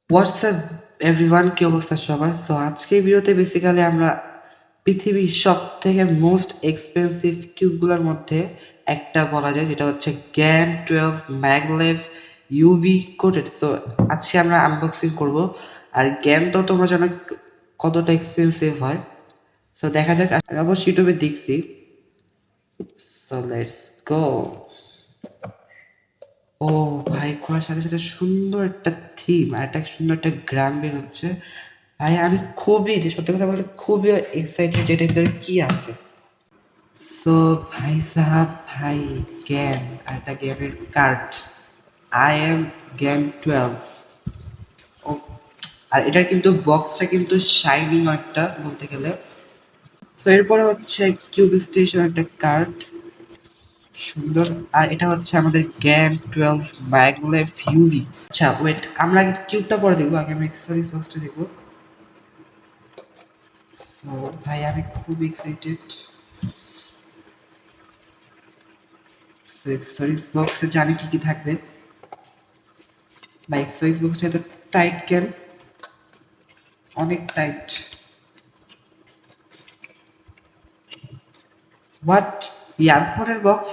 WhatsApp everyone, কি অবস্থা সবার? সো আজকের ভিডিওতে বেসিক্যালি আমরা পৃথিবীর সব থেকে মোস্ট এক্সপেন্সিভ কিউবগুলোর মধ্যে একটা বলা যায়, যেটা হচ্ছে GAN-12 maglev UV coated. So আজকে আমরা আনবক্সিং করব। আর জ্ঞান তো তোমরা জানো কতটা এক্সপেন্সিভ হয়। সো দেখা যাক। আমি অবশ্যই ইউটিউবে দেখছি। So let's go. ও ভাই, খোলার সাথে সাথে সুন্দর একটা থিম আর একটা সুন্দর একটা গ্রাম বের হচ্ছে। ভাই আমি খুবই, সত্যি কথা বলতে খুবই এক্সাইটেড যে এটার ভিতরে কি আছে। সো ভাই সাহাব, ভাই জ্ঞান আর একটা জ্ঞানের কার্ড। I am GAN-12। ও, আর এটার কিন্তু বক্সটা কিন্তু শাইনিং একটা বলতে গেলে। সো এরপরে হচ্ছে কিউব স্টেশন একটা কার্ড, সুন্দর। আর এটা হচ্ছে আমাদের GAN-12 ম্যাগলেভ ইউভি। আচ্ছা ওয়েট, আমরা আগে কিউবটা পরে দেখবো, আগে আমি অ্যাক্সেসরিজ বক্সটা দেখবো। সো ভাই আমি খুব এক্সাইটেড। সো অ্যাক্সেসরিজ বক্সে জানি কি কি থাকবে। বা অ্যাক্সেসরিজ বক্সটা এত টাইট কেন? অনেক টাইট। হোয়াট? এয়ারপোর্টের বক্স?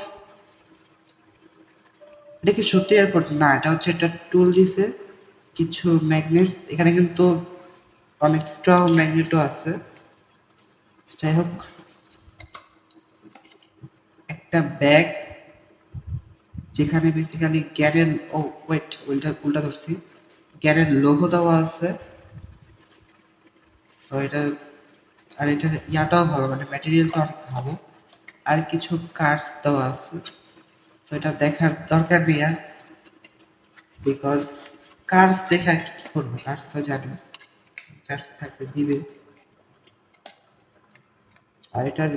এটা কি সত্যি এয়ারপোর্ট? না, এটা হচ্ছে একটা টুল দিছে, কিছু ম্যাগনেটস। এখানে কিন্তু অনেক স্ট্রং ম্যাগনেটও আছে। যাই হোক, একটা ব্যাগ যেখানে বেসিক্যালি গ্যারের, ও ওয়েট, উল্টা উল্টা ধরছি, গ্যারের লোগো দেওয়া আছে। সো এটা, আর এটার ইয়াটাও ভালো, মানে ম্যাটেরিয়ালটা অনেক ভালো। আর কিছু কার্ডস দেওয়া আছে। সো এটা দেখার দরকার নেই আর, বিকজ কার্ডস দেখে আর কি করবো, কার্ডস তো জানি, কার্ডস থাকলে দিবে। আর এটার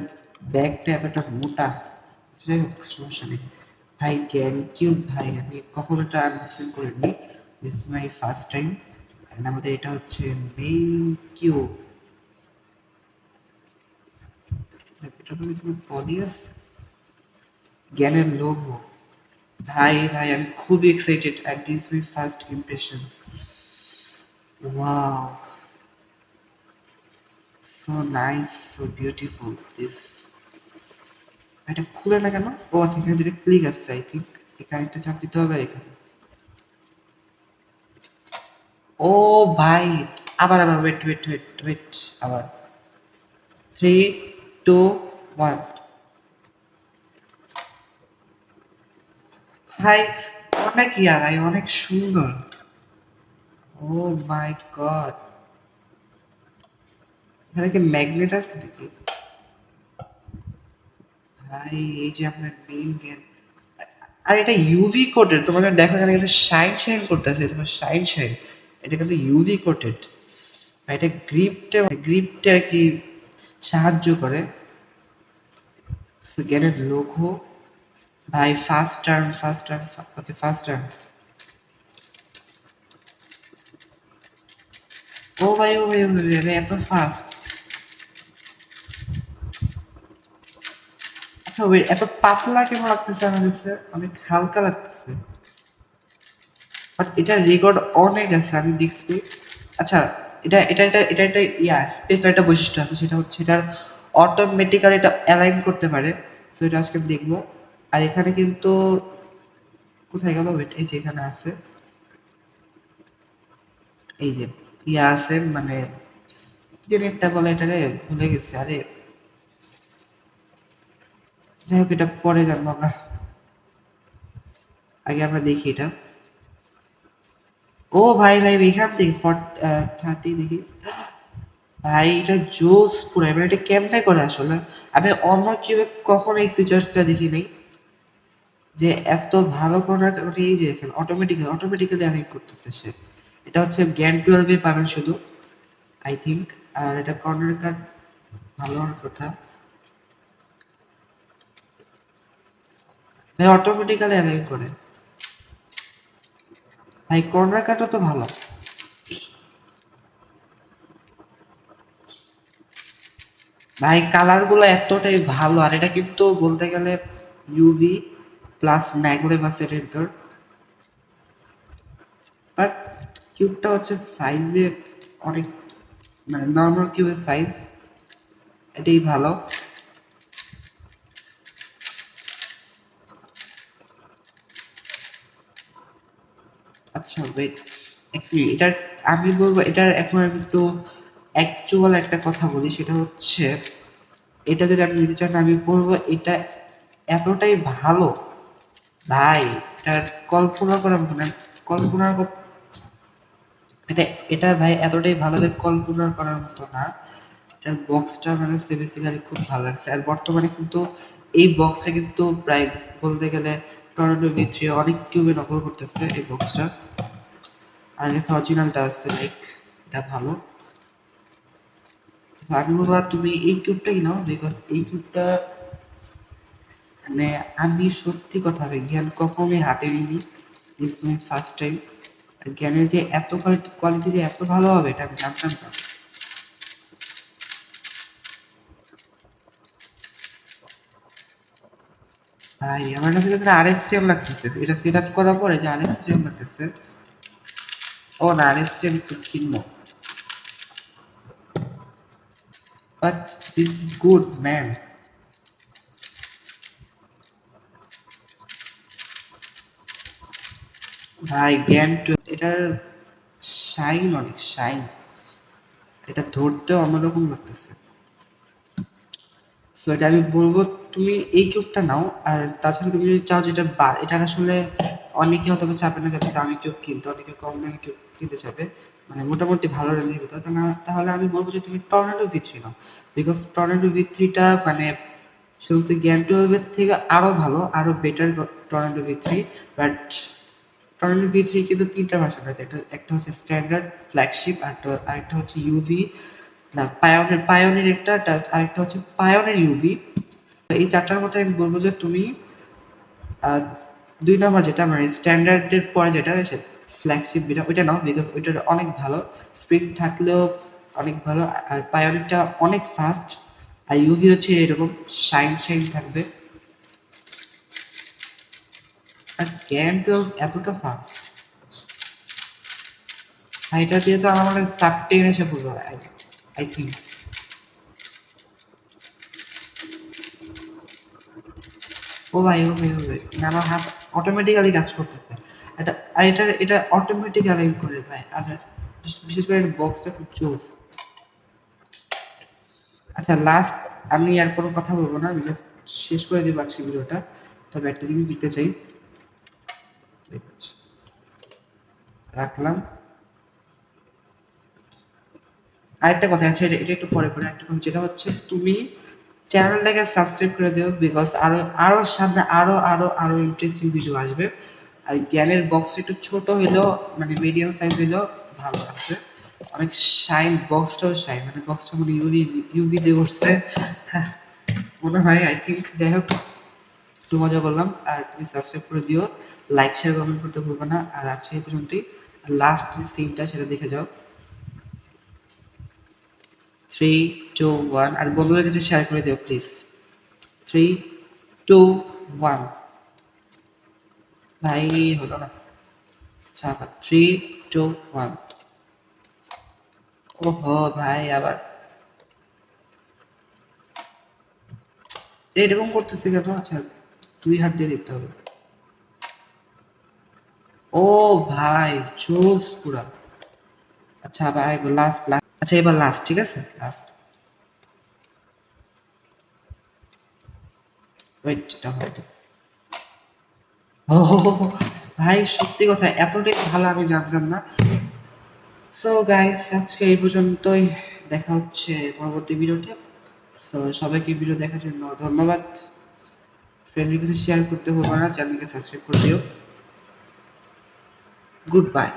ব্যাগটা এতটা মোটা, যাই হোক সমস্যা নেই। ভাই ক্যান কিউব, ভাই আমি কখনো এটা আনবক্সিং করিনি, দিস মাই ফার্স্ট টাইম। আমাদের এটা হচ্ছে মেইন কিউব। এটার মধ্যে কোনো বডি আছে, জ্ঞানের লোগো। ভাই ভাই আমি খুবই excited, at this my first impression. Wow, so nice, so beautiful this. এটা খুলে না কেন? ও আচ্ছা, এখানে দুটো ক্লিক আসছে আই থিঙ্ক, এখানে একটা চাপ দিতে হবে। আর এখানে, ও ভাই, আবার আবার ওয়েট ওয়েট ওয়েট ওয়েট, আবার 3, 2, 1। ভাই অনেক ইয়া, ভাই অনেক সুন্দর। ও মাই গড, এখানে কি ম্যাগনেট আছে নাকি? ভাই এই যে আপনার মেইন গেম, আর এটা ইউভি কোটেড। তোমাদের দেখো এখানে কিন্তু শাইন শাইন করতেছে, তোমার শাইন শাইন। এটা কিন্তু ইউভি কোটেড। এটা গ্রিপটা আর কি সাহায্য করে। সো গেটের লোগো। ভাই first turn, first turn, okay first turn. ও ভাই ও ভাই ও ভাই, ভাই এত ফাস্ট। আচ্ছা ওই এত পাতলা কেন লাগতেছে আমার কাছে? অনেক হালকা লাগতেছে। বাট এটার রেকর্ড অনেক আছে, আমি দেখছি। আচ্ছা, এটা একটা ইয়া স্পেশাল একটা বৈশিষ্ট্য আছে, সেটা হচ্ছে এটার অটোমেটিক্যালি এটা অ্যালাইন করতে পারে। সো এটা আজকে দেখবো। আর এখানে কিন্তু কোথায় গেল? ওয়েট, এই যে এখানে আছে, এই যে ইয়া আছে, মানে কি জানি একটা বলে, এটারে ভুলে গেছি। আরে যাই হোক, এটা পরে জানবো আমরা, আগে আমরা দেখি এটা। ও ভাই ভাই, এখান থেকে 30 দেখি। ভাই এটা জোস পুরো, এবার এটা কেমনে করে আসলে? আমি অন্য কিউবে কখনো এই ফিচার্সটা দেখি নাই, যে এত ভালো করে, মানে এই যে এখানে অটোমেটিক্যালি অনেক করতেছে সে। এটা হচ্ছে GAN-12 পাবেন শুধু, আই থিঙ্ক। আর এটা কর্নার কাট ভালো হওয়ার কথা। ভাই অটোমেটিক্যালি অ্যালাইন করে। ভাই কর্নার কাটও তো ভালো। ভাই কালার গুলো এতটাই ভালো। আর এটা কিন্তু বলতে গেলে ইউভি প্লাস ম্যাগলেভ আছে এটার ভিতর। বাট কিউবটা হচ্ছে সাইজে অনেক, মানে নর্মাল কিউবের সাইজ, এটাই ভালো। আচ্ছা ওয়েট, এক মিনিট, এটার আমি বলবো এটার এখন আমি একটু অ্যাকচুয়াল একটা কথা বলি, সেটা হচ্ছে এটা যদি আমি নিতে চান আমি বলবো এটা এতটাই ভালো ভাই, এটার কল্পনা করার মতো না, কল্পনার এটা এটা ভাই এতটাই ভালো যে কল্পনা করার মতো না। এটার বক্সটা মানে বেসিক্যালি খুব ভালো লাগছে। আর বর্তমানে কিন্তু এই বক্সে কিন্তু প্রায় বলতে গেলে টর্নেডো V3 অনেক কিউবে নকল করতেছে এই বক্সটা। আর যেটা অরিজিনালটা আছে লাইক এটা ভালো। আমি বলবো তুমি এই কিউবটাই নাও, বিকজ এই কিউবটা মানে আমি সত্যি কথা ভাই জ্ঞান কখনোই হাতে নিইনি, দিস মাই ফার্স্ট টাইম। আর জ্ঞানের যে এত কোয়ালিটি যে এত ভালো হবে এটা আমি জানতাম না ভাই। আমার কাছে যেটা RS-CM লাগতেছে, এটা সেট আপ করার পরে যে RS-CM লাগতেছে, ও না RS-CM একটু কিনবো, বাট দিস গুড ম্যান। ভাই জ্ঞান এটার শাইন অনেক শাইন, এটা ধরতেও অন্যরকম লাগতেছে। সো এটা আমি বলবো তুমি এই কিউবটা নাও। আর তাছাড়া তুমি যদি চাও যেটা এটা আসলে অনেকে হয়তো চাপে না যাতে দামি কিউব কিনতে, অনেকে কম দামি কিউব কিনতে চাবে, মানে মোটামুটি ভালো রেঞ্জের ভিতরে, তাহলে আমি বলবো যে তুমি টর্নেডো V3 নাও। বিকজ টর্নেডো V3টা মানে শুনছি জ্ঞান 12-এর থেকে আরও ভালো, আরও better tornado V3। But tornado V3 কিন্তু তিনটা ভার্সন আছে, একটা হচ্ছে স্ট্যান্ডার্ড, ফ্ল্যাগশিপ, আর আরেকটা হচ্ছে ইউভি, না পায়োনির, পায়োনির একটা, আরেকটা হচ্ছে পায়োনির ইউভি। এই চারটার মধ্যে আমি বলবো যে তুমি আহ, 2 নম্বর যেটা মানে স্ট্যান্ডার্ডের পরে যেটা ফ্ল্যাগশিপ যেটা ওইটা নাও, বিকজ ওইটার অনেক ভালো, স্প্রিং থাকলেও অনেক ভালো। আর পায়োনিরটা অনেক ফাস্ট, আর ইউভি হচ্ছে এরকম শাইন শাইন থাকবে। আর ক্যান 12 এতটা ফাস্ট, এটা দিয়ে তো আমার মনে হয় সাব 10 এসে পড়বে আই থিঙ্ক। ও ভাই ও ভাই ও ভাই, মানে আমার হাত অটোমেটিক্যালি কাজ করতেছে এটা। আর এটা অটোমেটিক অ্যালাইন করে ভাই। আর বিশেষ করে বক্সটা খুব চুজ। আচ্ছা লাস্ট, আমি আর কোনো কথা বলবো না, আমি জাস্ট শেষ করে দেবো আজকে ভিডিওটা। তবে একটা জিনিস দিতে চাই, রাখলাম। আরেকটা কথা আছে, এটা একটু পরে পরে একটা কথা, যেটা হচ্ছে তুমি চ্যানেলটাকে সাবস্ক্রাইব করে দিও, বিকজ আরো আরো সামনে আরো আরো আরো ইন্টারেস্টিং ভিডিও আসবে। আর জ্ঞানের বক্স একটু ছোট হইলেও মানে মিডিয়াম সাইজ হইলেও ভালো আছে, অনেক শাইন, বক্সটাও শাইন, মানে বক্সটা মানে ইউভি ইউভি দিয়ে করছে মনে হয় আই থিঙ্ক। যাই হোক একটু মজা করলাম। আর তুমি সাবস্ক্রাইব করে দিও, লাইক শেয়ার কমেন্ট করতে ভুলবে না। আর আজকে এই পর্যন্তই, লাস্ট যে সিনটা সেটা দেখে যাও। 3, 2, 1, আর বন্ধুদের কাছে শেয়ার করে দিও প্লিজ। 3, 2, 1, ভাই হলো না। আচ্ছা আবার 3, 2, 1। ওহো ভাই আবার এরকম করতেছি কেন? আচ্ছা 2 হাত দিয়ে দেখতে হবে। ও ভাই জোস পুরা। আচ্ছা আবার লাস্ট লাস্ট, আচ্ছা এবার লাস্ট, ঠিক আছে লাস্ট। ওয়েট এটা হয়তো, ও ভাই সত্যি কথা এতটাই ভালো আমি জানতাম না। সো গাইস আজকে এই পর্যন্তই, দেখা হচ্ছে পরবর্তী ভিডিওতে। সো সবাইকে ভিডিও দেখার জন্য ধন্যবাদ। ফ্রেন্ডের কাছে শেয়ার করতে ভুলবে না, চ্যানেলকে সাবস্ক্রাইব করে দিও। Good bye.